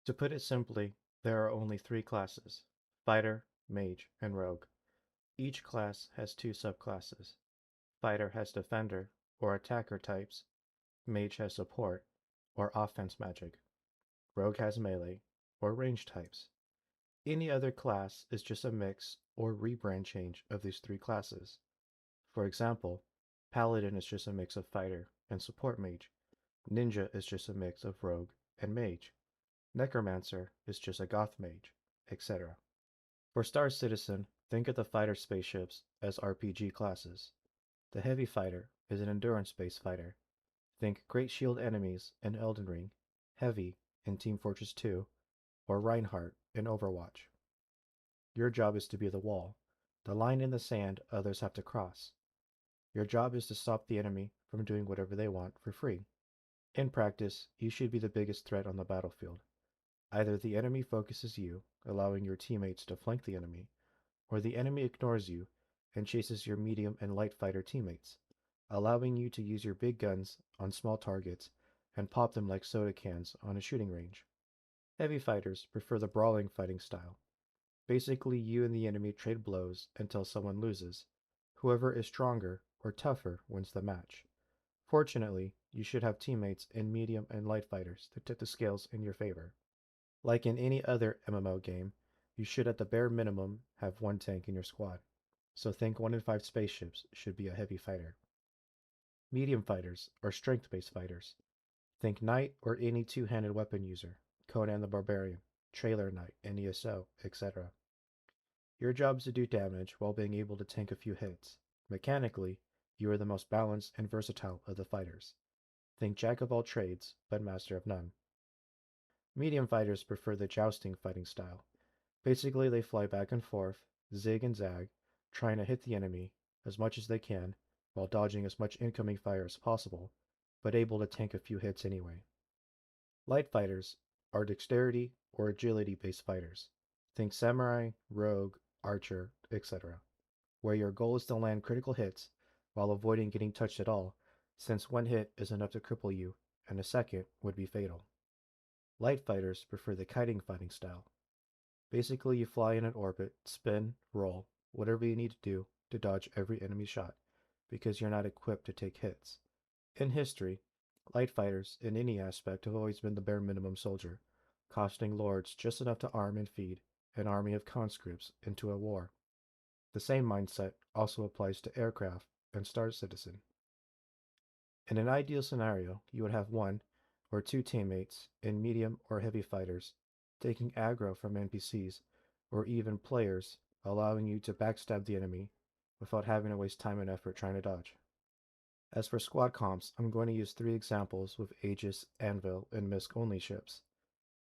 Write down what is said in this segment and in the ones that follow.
To put it simply, there are only three classes: Fighter, Mage, and Rogue. Each class has two subclasses. Fighter has Defender, or Attacker types. Mage has Support, or Offense magic. Rogue has Melee, or Range types. Any other class is just a mix or rebrand change of these three classes. For example, Paladin is just a mix of Fighter and Support Mage. Ninja is just a mix of Rogue and Mage. Necromancer is just a Goth Mage, etc. For Star Citizen, think of the fighter spaceships as RPG classes. The Heavy Fighter is an endurance-based fighter. Think Great Shield enemies in Elden Ring, Heavy in Team Fortress 2, or Reinhardt in Overwatch. Your job is to be the wall, the line in the sand others have to cross. Your job is to stop the enemy from doing whatever they want for free. In practice, you should be the biggest threat on the battlefield. Either the enemy focuses you, allowing your teammates to flank the enemy, or the enemy ignores you and chases your medium and light fighter teammates, allowing you to use your big guns on small targets and pop them like soda cans on a shooting range. Heavy fighters prefer the brawling fighting style. Basically, you and the enemy trade blows until someone loses. Whoever is stronger or tougher wins the match. Fortunately, you should have teammates in medium and light fighters to tip the scales in your favor. Like in any other MMO game, you should at the bare minimum have one tank in your squad. So think 1 in 5 spaceships should be a heavy fighter. Medium fighters are strength-based fighters. Think Knight or any two-handed weapon user, Conan the Barbarian, Trailer Knight, and ESO, etc. Your job is to do damage while being able to tank a few hits. Mechanically, you are the most balanced and versatile of the fighters. Think jack of all trades, but master of none. Medium fighters prefer the jousting fighting style. Basically, they fly back and forth, zig and zag, trying to hit the enemy as much as they can while dodging as much incoming fire as possible, but able to tank a few hits anyway. Light fighters are dexterity or agility based fighters. Think samurai, rogue, archer, etc., where your goal is to land critical hits while avoiding getting touched at all, since one hit is enough to cripple you and a second would be fatal. Light fighters prefer the kiting fighting style. Basically, you fly in an orbit, spin, roll, whatever you need to do to dodge every enemy shot, because you're not equipped to take hits. In history, light fighters, in any aspect, have always been the bare minimum soldier, costing lords just enough to arm and feed an army of conscripts into a war. The same mindset also applies to aircraft and Star Citizen. In an ideal scenario, you would have one or two teammates in medium or heavy fighters taking aggro from NPCs, or even players, allowing you to backstab the enemy without having to waste time and effort trying to dodge. As for squad comps, I'm going to use three examples with Aegis, Anvil, and Misk only ships.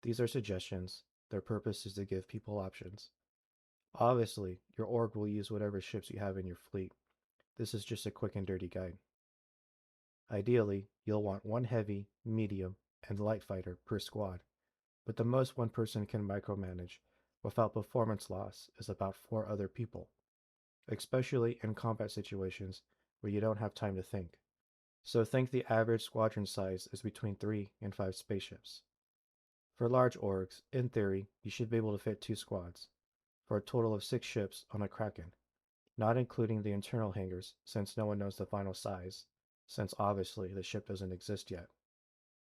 These are suggestions, their purpose is to give people options. Obviously, your org will use whatever ships you have in your fleet. This is just a quick and dirty guide. Ideally, you'll want one heavy, medium, and light fighter per squad, but the most one person can micromanage without performance loss is about 4 other people, especially in combat situations where you don't have time to think. So think the average squadron size is between 3 and 5 spaceships. For large orgs, in theory, you should be able to fit 2 squads, for a total of 6 ships on a Kraken, not including the internal hangars since no one knows the final size, since obviously the ship doesn't exist yet.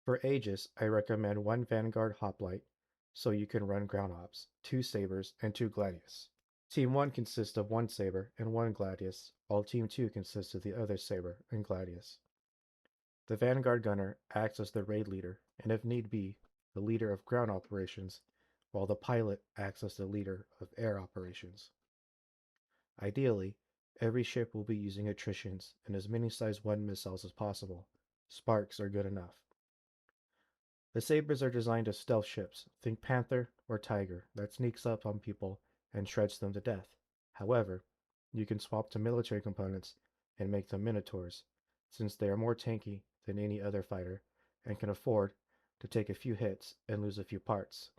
For Aegis, I recommend 1 Vanguard Hoplite, so you can run ground ops, 2 Sabers, and 2 Gladius. Team 1 consists of 1 Saber and 1 Gladius, while Team 2 consists of the other Saber and Gladius. The Vanguard Gunner acts as the raid leader, and if need be, the leader of ground operations, while the pilot acts as the leader of air operations. Ideally, every ship will be using attritions and as many size 1 missiles as possible. Sparks are good enough. The Sabres are designed as stealth ships. Think Panther or Tiger that sneaks up on people and shreds them to death. However, you can swap to military components and make them Minotaurs, since they are more tanky than any other fighter and can afford to take a few hits and lose a few parts.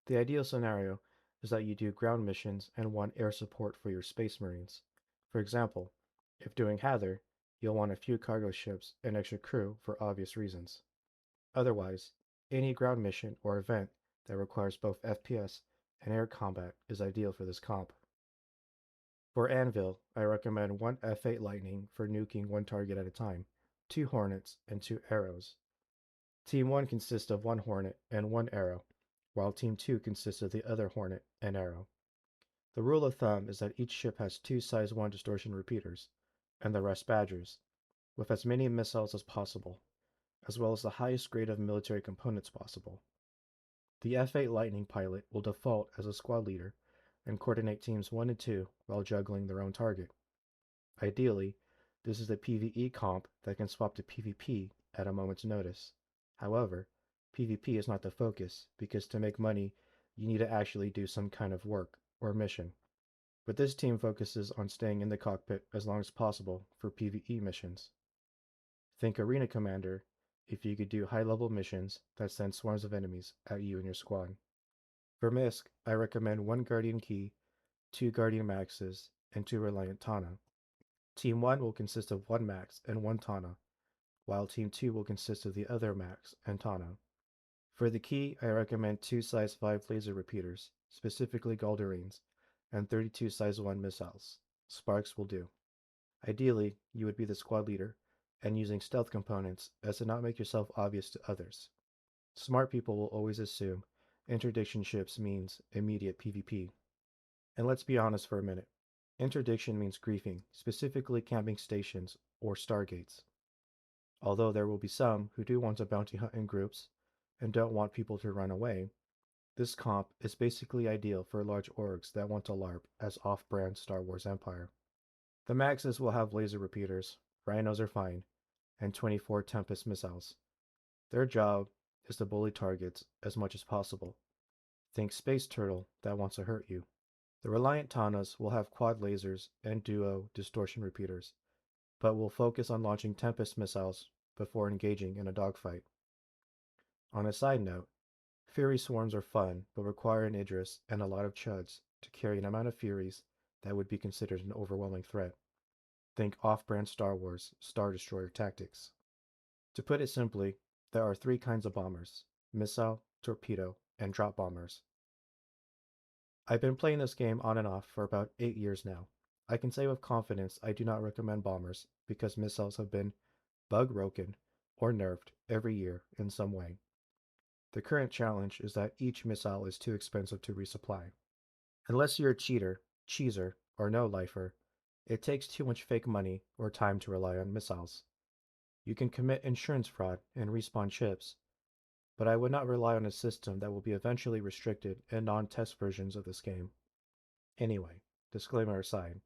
The ideal scenario is that you do ground missions and want air support for your Space Marines. For example, if doing Hather, you'll want a few cargo ships and extra crew for obvious reasons. Otherwise, any ground mission or event that requires both FPS and air combat is ideal for this comp. For Anvil, I recommend one F8 Lightning for nuking one target at a time, two Hornets, and two arrows. Team 1 consists of one Hornet and one arrow, while Team 2 consists of the other Hornet and arrow. The rule of thumb is that each ship has two size 1 distortion repeaters, and the rest Badgers, with as many missiles as possible, as well as the highest grade of military components possible. The F8 Lightning pilot will default as a squad leader and coordinate teams 1 and 2 while juggling their own target. Ideally, this is a PvE comp that can swap to PvP at a moment's notice. However, PvP is not the focus because to make money, you need to actually do some kind of work or mission. But this team focuses on staying in the cockpit as long as possible for PvE missions. Think Arena Commander if you could do high-level missions that send swarms of enemies at you and your squad. For Misk, I recommend one Guardian Key, two Guardian Maxes, and two Reliant Tana. Team 1 will consist of one Max and one Tana, while Team 2 will consist of the other Max and Tana. For the key, I recommend two size 5 laser repeaters, specifically Galderines, and 32 size 1 missiles. Sparks will do. Ideally, you would be the squad leader and using stealth components as to not make yourself obvious to others. Smart people will always assume interdiction ships means immediate PvP. And let's be honest for a minute. Interdiction means griefing, specifically camping stations or stargates. Although there will be some who do want to bounty hunt in groups and don't want people to run away, this comp is basically ideal for large orgs that want to LARP as off-brand Star Wars Empire. The Maxes will have laser repeaters, Rhinos are fine, and 24 Tempest missiles. Their job is to bully targets as much as possible. Think Space Turtle that wants to hurt you. The Reliant Tanas will have quad lasers and duo distortion repeaters, but will focus on launching Tempest missiles before engaging in a dogfight. On a side note, Fury swarms are fun, but require an Idris and a lot of chuds to carry an amount of Furies that would be considered an overwhelming threat. Think off-brand Star Wars Star Destroyer tactics. To put it simply, there are three kinds of bombers: missile, torpedo, and drop bombers. I've been playing this game on and off for about 8 years now. I can say with confidence I do not recommend bombers because missiles have been bug-broken or nerfed every year in some way. The current challenge is that each missile is too expensive to resupply. Unless you're a cheater, cheeser, or no-lifer, it takes too much fake money or time to rely on missiles. You can commit insurance fraud and respawn chips, but I would not rely on a system that will be eventually restricted in non-test versions of this game. Anyway, disclaimer aside,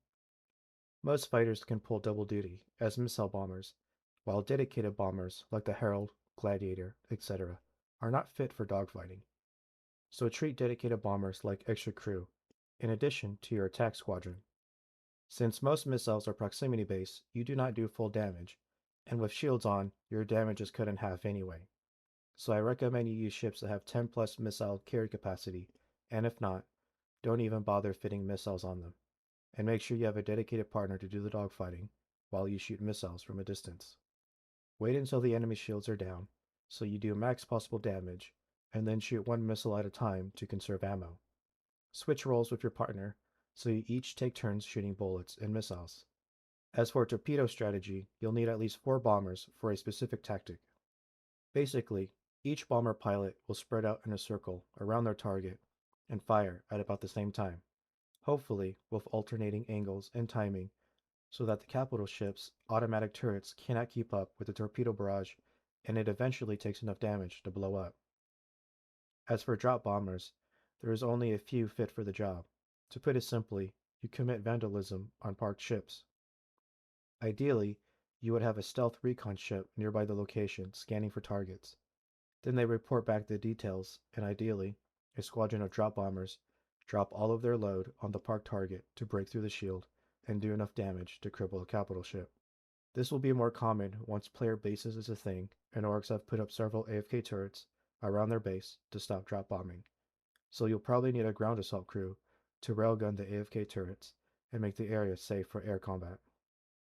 most fighters can pull double duty as missile bombers, while dedicated bombers like the Herald, Gladiator, etc. are not fit for dogfighting. So treat dedicated bombers like extra crew, in addition to your attack squadron. Since most missiles are proximity based, you do not do full damage, and with shields on, your damage is cut in half anyway. So I recommend you use ships that have 10 plus missile carry capacity, and if not, don't even bother fitting missiles on them. And make sure you have a dedicated partner to do the dogfighting while you shoot missiles from a distance. Wait until the enemy shields are down, so you do max possible damage, and then shoot one missile at a time to conserve ammo. Switch roles with your partner, so you each take turns shooting bullets and missiles. As for torpedo strategy, you'll need at least 4 bombers for a specific tactic. Basically, each bomber pilot will spread out in a circle around their target and fire at about the same time, hopefully with alternating angles and timing so that the capital ship's automatic turrets cannot keep up with the torpedo barrage and it eventually takes enough damage to blow up. As for drop bombers, there is only a few fit for the job. To put it simply, you commit vandalism on parked ships. Ideally, you would have a stealth recon ship nearby the location scanning for targets. Then they report back the details, and ideally, a squadron of drop bombers drop all of their load on the parked target to break through the shield and do enough damage to cripple a capital ship. This will be more common once player bases is a thing and orcs have put up several AFK turrets around their base to stop drop bombing. So you'll probably need a ground assault crew to railgun the AFK turrets and make the area safe for air combat.